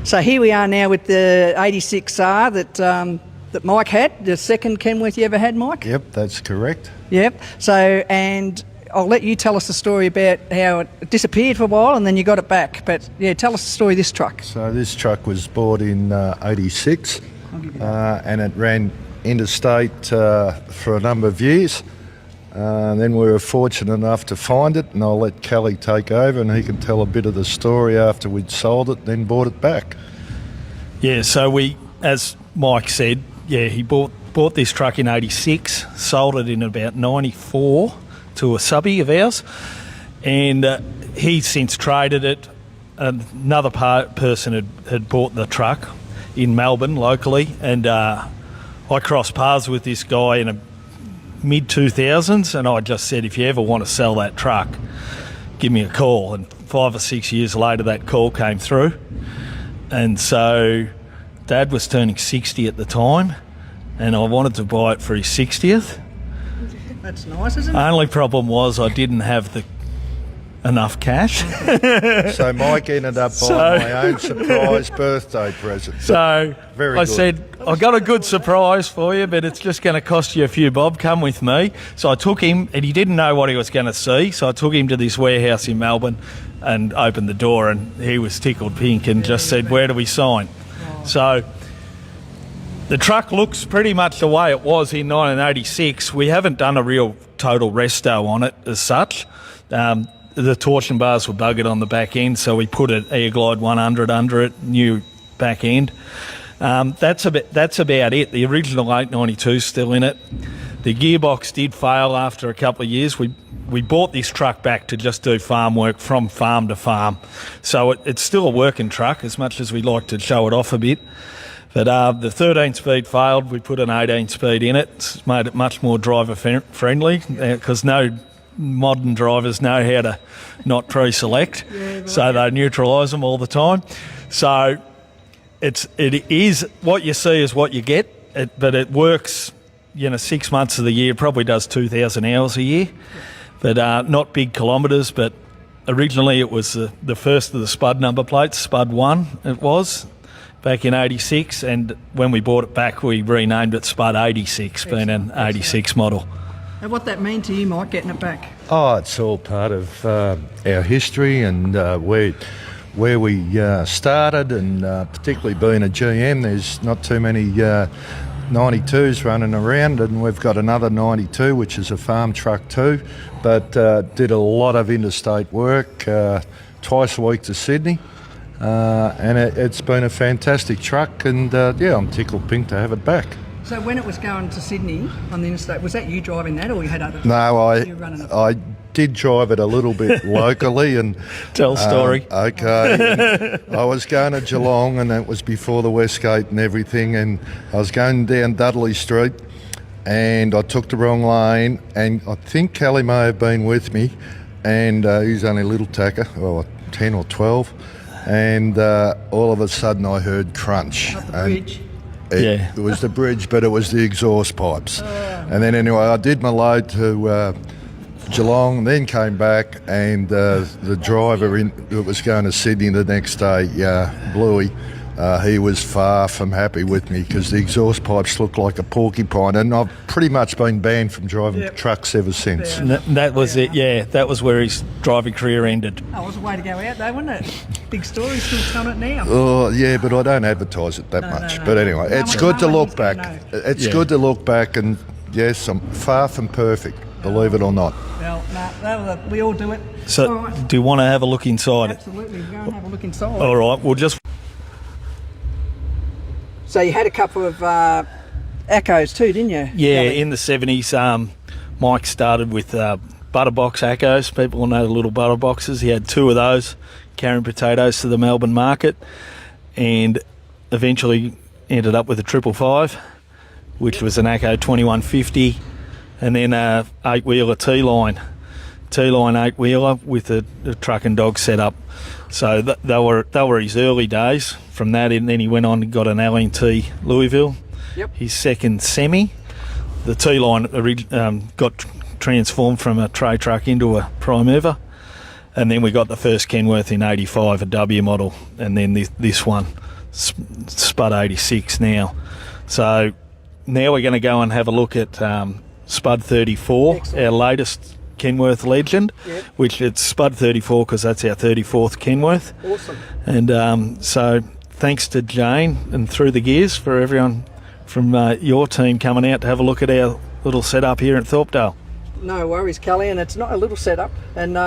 So here we are now with the 86R that Mike had, the second Kenworth you ever had, Mike? Yep, that's correct. Yep. So, and I'll let you tell us the story about how it disappeared for a while and then you got it back. But yeah, tell us the story of this truck. So this truck was bought in 86 and it ran interstate for a number of years. Then we were fortunate enough to find it, and I'll let Kelly take over and he can tell a bit of the story after we'd sold it, then bought it back. Yeah, so we, as Mike said, he bought this truck in 86, sold it in about 94 to a subby of ours, and he's since traded it. Another person had bought the truck in Melbourne locally, and I crossed paths with this guy in the mid-2000s, and I just said, if you ever want to sell that truck, give me a call. And 5 or 6 years later, that call came through. And so Dad was turning 60 at the time, and I wanted to buy it for his 60th. That's nice, isn't it? Only problem was I didn't have enough cash. So Mike ended up buying my own surprise birthday present. So Very I good. said, I've got a good surprise for you, but it's just going to cost you a few bob. Come with me. So I took him, and he didn't know what he was going to see, so I took him to this warehouse in Melbourne and opened the door, and he was tickled pink and just said, where do we sign? So the truck looks pretty much the way it was in 1986. We haven't done a real total resto on it as such. The torsion bars were buggered on the back end, so we put an Air Glide 100 under it, new back end. That's about it. The original 892 is still in it. The gearbox did fail after a couple of years. We bought this truck back to just do farm work from farm to farm. So it's still a working truck, as much as we like to show it off a bit. But the 13-speed failed. We put an 18-speed in it. It's made it much more driver-friendly because no modern drivers know how to not pre-select, so they neutralise them all the time. So it is what you see is what you get, but it works, 6 months of the year, probably does 2,000 hours a year, but not big kilometres. But originally it was the first of the Spud number plates, Spud 1 it was, back in 86, and when we bought it back we renamed it Spud 86, being an 86 model. And what that mean to you, Mike, getting it back? Oh, it's all part of our history and where we started, and particularly being a GM, there's not too many 92s running around, and we've got another 92 which is a farm truck too, but did a lot of interstate work, twice a week to Sydney, and it's been a fantastic truck, and I'm tickled pink to have it back. So when it was going to Sydney on the interstate, was that you driving that, or you had others? No, I did drive it a little bit locally, and tell story. Okay, I was going to Geelong, and that was before the Westgate and everything, and I was going down Dudley Street, and I took the wrong lane, and I think Kelly may have been with me, and he's only a little tacker, 10 or 12, and all of a sudden I heard crunch. Up the bridge. It was the bridge, but it was the exhaust pipes. And then anyway, I did my load to Geelong, then came back, and the driver that was going to Sydney the next day, Bluey, he was far from happy with me because the exhaust pipes looked like a porcupine, and I've pretty much been banned from driving trucks ever since. That was it, that was where his driving career ended. Oh, it was a way to go out though, wasn't it? Big story, still telling it now. Oh, yeah, but I don't advertise it that much. No. But anyway, it's good to look back. It's good to look back, and yes, I'm far from perfect, believe it or not. Well, no, we all do it. So, right. Do you want to have a look inside Absolutely, go and have a look inside. All right, we'll just... So you had a couple of Echoes too, didn't you? Yeah, in the 70s, Mike started with butterbox Echoes. People will know the little butter boxes. He had 2 of those, carrying potatoes to the Melbourne market, and eventually ended up with a 555, which was an Echo 2150, and then a 8-wheeler T-line 8-wheeler with a truck and dog setup. So they were his early days from that, and then he went on and got an L&T Louisville, his second semi. The T-line got transformed from a tray truck into a prime mover, and then we got the first Kenworth in 85, a W model, and then this one. Spud 86 now. So now we're going to go and have a look at Spud 34, Excellent. our latest Kenworth legend, Yep. which it's Spud 34 because that's our 34th Kenworth. Awesome. And so thanks to Jane and Through the Gears for everyone from your team coming out to have a look at our little setup here at Thorpedale. No worries, Kelly, and it's not a little setup, and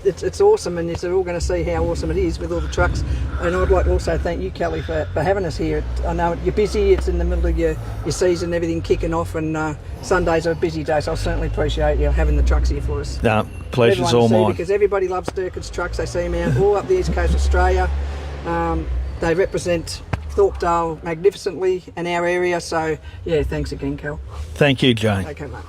it's awesome, and you're all going to see how awesome it is with all the trucks. And I'd like to also thank you, Kelly, for having us here. I know you're busy, it's in the middle of your season, everything kicking off, and Sundays are a busy day, so I certainly appreciate you having the trucks here for us. No, pleasure's all mine. Because everybody loves Durkins trucks, they see them out all up the east coast of Australia. They represent Thorpedale magnificently in our area, so yeah, thanks again, Kel. Thank you, Jane. Okay, mate.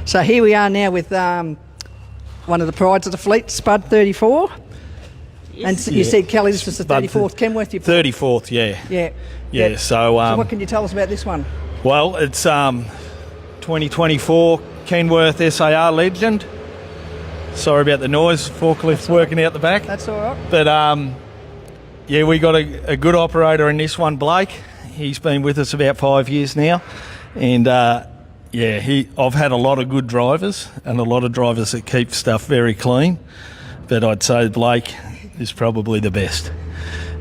So here we are now with one of the prides of the fleet, Spud 34. Yes. And you said, Kelly, this was the Spud 34th Kenworth you 34th, yeah. Yeah. So what can you tell us about this one? well, it's 2024 Kenworth SAR legend. Sorry about the noise, forklift's working out the back. That's all right. But yeah, we got a good operator in this one, Blake. He's been with us about 5 years now, and I've had a lot of good drivers and a lot of drivers that keep stuff very clean, but I'd say Blake is probably the best.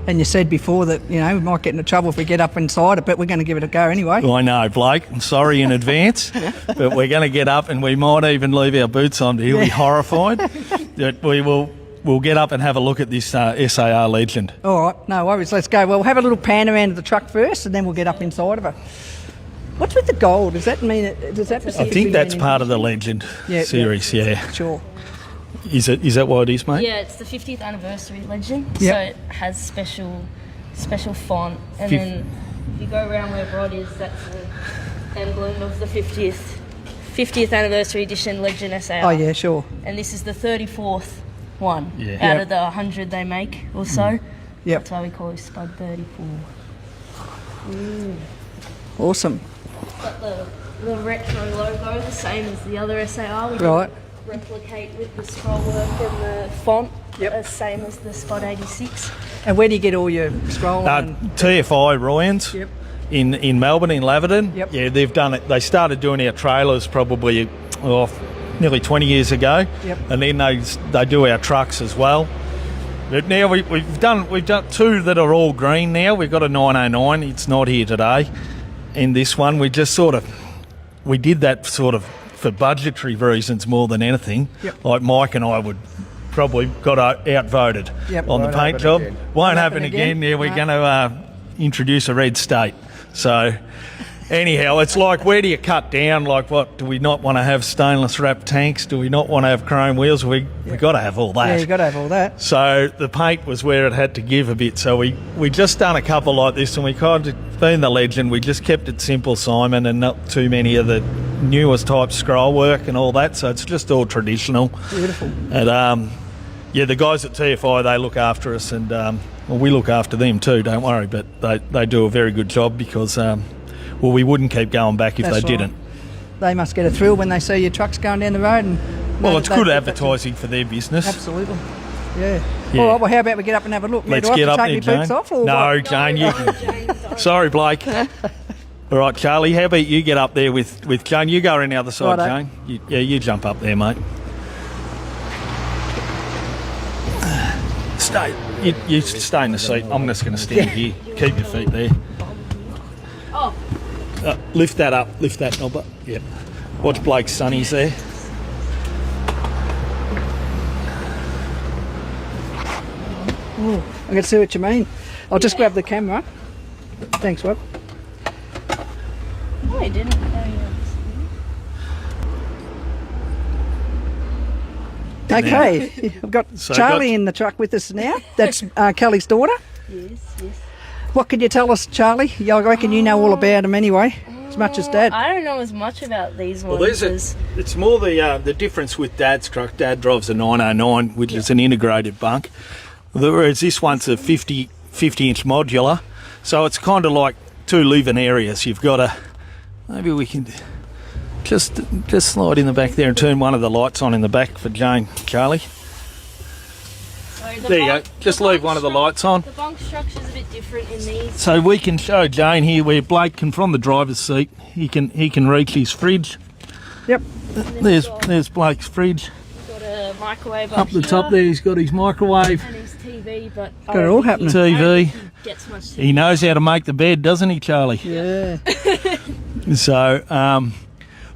And you said before that, we might get into trouble if we get up inside it, but we're going to give it a go anyway. I know, Blake. I'm sorry in advance, but we're going to get up and we might even leave our boots on. He'll be horrified. But we'll get up and have a look at this SAR legend. All right, no worries, let's go. Well, we'll have a little pan around of the truck first, and then we'll get up inside of it. What's with the gold? Does that mean I think that's part of the legend series, yeah. Sure. Is that what it is, mate? Yeah, it's the 50th anniversary legend, Yep. so it has special font, and then if you go around where Rod is, that's the emblem of the 50th anniversary edition legend SAR. Oh, yeah, sure. And this is the 34th one Yeah. out of the 100 they make or so. Yep. That's why we call it Spud 34. Awesome. Got the retro logo, the same as the other SAR. We Right. replicate with the scroll work and the font, Yep. same as the Spud 86. And where do you get all your scroll? TFI Ryans Yep. in Melbourne, in Laverton. Yep. Yeah, they've done it. They started doing our trailers probably nearly 20 years ago. Yep. And then they do our trucks as well. But now we've done two that are all green now. We've got a 909. It's not here today. And this one, we did that sort of for budgetary reasons more than anything. Yep. Like Mike and I would probably got outvoted Yep. on the Won't paint happen job. again. Won't happen again. Yeah, we're No. going to introduce a red state. So anyhow, it's like, where do you cut down? Like, what, do we not want to have stainless wrap tanks? Do we not want to have chrome wheels? We got to have all that. Yeah, you got to have all that. So the paint was where it had to give a bit. So we just done a couple like this, and we kind of, being the legend, we just kept it simple, Simon, and not too many of the newest type scroll work and all that. So it's just all traditional. Beautiful. And the guys at TFI, they look after us, and we look after them too. Don't worry, but they do a very good job because we wouldn't keep going back if That's they right. didn't. They must get a thrill when they see your trucks going down the road. And Well, know it's that good they- advertising for their business. Absolutely. Yeah. Yeah. All right, well, how about we get up and have a look? Now, Let's do I get have up to there, take my boots Jane. off? Or No, what? Jane, you can. Sorry, Blake. All right, Charlie, how about you get up there with Jane? You go around the other side, Righto. Jane. You jump up there, mate. Stay. You stay in the seat. I'm just going to stand here. Keep your feet there. Oh, Lift that up. Lift that knob up. Yep. Watch Blake's sunnies there. I can see what you mean. I'll just grab the camera. Thanks, Rob. no, you didn't. Okay, I've got So Charlie in the truck with us now. That's Kelly's daughter. Yes, yes. What can you tell us, Charlie? I reckon you know all about him anyway. as much as Dad? I don't know as much about these ones. Well, it's more the difference with Dad's truck. Dad drives a 909, which is an integrated bunk, whereas this one's a 50-inch modular. So it's kind of like two living areas. You've got a... Maybe we can just slide in the back there and turn one of the lights on in the back for Jane, Charlie. So There you go. Just leave one of the lights on. The bunk structure's a bit different in these. So we can show Jane here where Blake can, from the driver's seat, he can reach his fridge. Yep. There's Blake's fridge. He's got a microwave Up the top there, he's got his microwave, and his TV, but Got it all happening. TV. Gets much TV. He knows how to make the bed, doesn't he, Charlie? Yeah. So,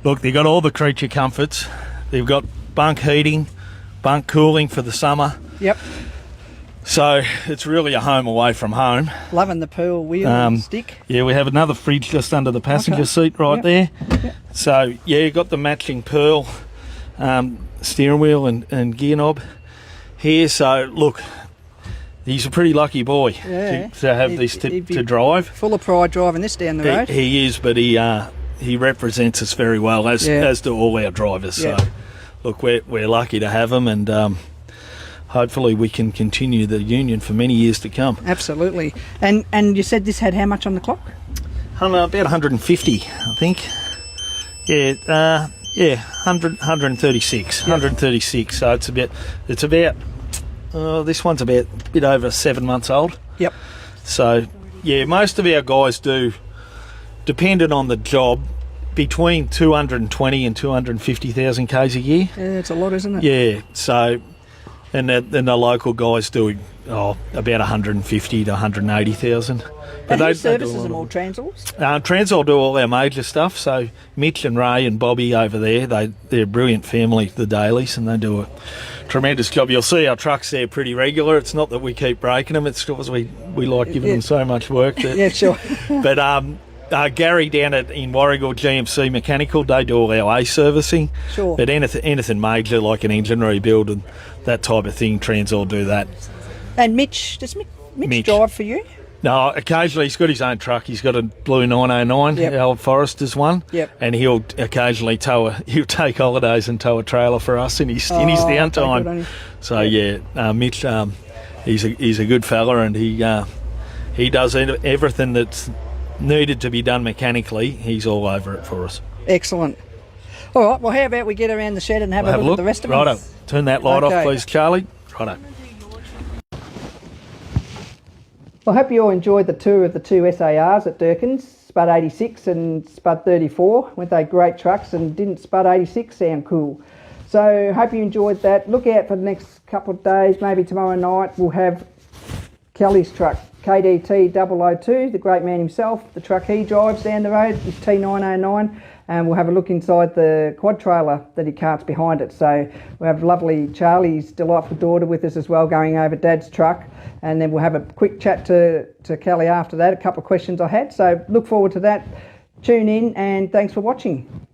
look, they've got all the creature comforts. They've got bunk heating, bunk cooling for the summer. Yep. So it's really a home away from home. Loving the pearl wheel stick. Yeah, we have another fridge just under the passenger seat right Yep. there. Yep. So, yeah, you've got the matching pearl steering wheel and gear knob here. So, look, he's a pretty lucky boy Yeah. to have He'd- this he'd be to drive. Full of pride driving this down the road. He is, but he represents us very well, as do all our drivers. Yeah. So, look, we're lucky to have him, and hopefully we can continue the union for many years to come. Absolutely. And you said this had how much on the clock? About 150, I think. Yeah, 136. 136. So it's about. This one's about a bit over 7 months old. Yep. So, yeah, most of our guys do, depending on the job, between 220 and 250,000 k's a year. Yeah, it's a lot, isn't it? Yeah, so, and the local guys do about 150 to 180,000. And who do a services lot them of all? Transals? Transall do all our major stuff. So Mitch and Ray and Bobby over there, they're a brilliant family, the Dailies, and they do a tremendous job. You'll see our trucks there pretty regular. It's not that we keep breaking them, it's because we like giving them so much work. That, Yeah, sure. But Gary down in Warragul GMC Mechanical, they do all our A servicing. Sure. But anything major like an engine rebuild and that type of thing, Transall do that. And Mitch, does Mitch drive for you? No, occasionally he's got his own truck. He's got a blue 909, Yep. our old Forester's one. Yep. And he'll occasionally he'll take holidays and tow a trailer for us in his downtime. good on you. So yeah, Mitch, he's a good fella, and he does everything that's needed to be done mechanically. He's all over it for us. Excellent. All right, well, how about we get around the shed and have a look at the rest of them? Righto. Turn that light Okay. off, please, Charlie. Righto. Well, I hope you all enjoyed the tour of the two SARs at Durkins, Spud 86 and Spud 34. Weren't they great trucks, and didn't Spud 86 sound cool? So hope you enjoyed that. Look out for the next couple of days, maybe tomorrow night we'll have Kelly's truck, KDT 002, the great man himself, the truck he drives down the road, his T909, and we'll have a look inside the quad trailer that he carts behind it. So we'll have lovely Charlie's delightful daughter with us as well, going over Dad's truck, and then we'll have a quick chat to Kelly after that, a couple of questions I had. So look forward to that. Tune in, and thanks for watching.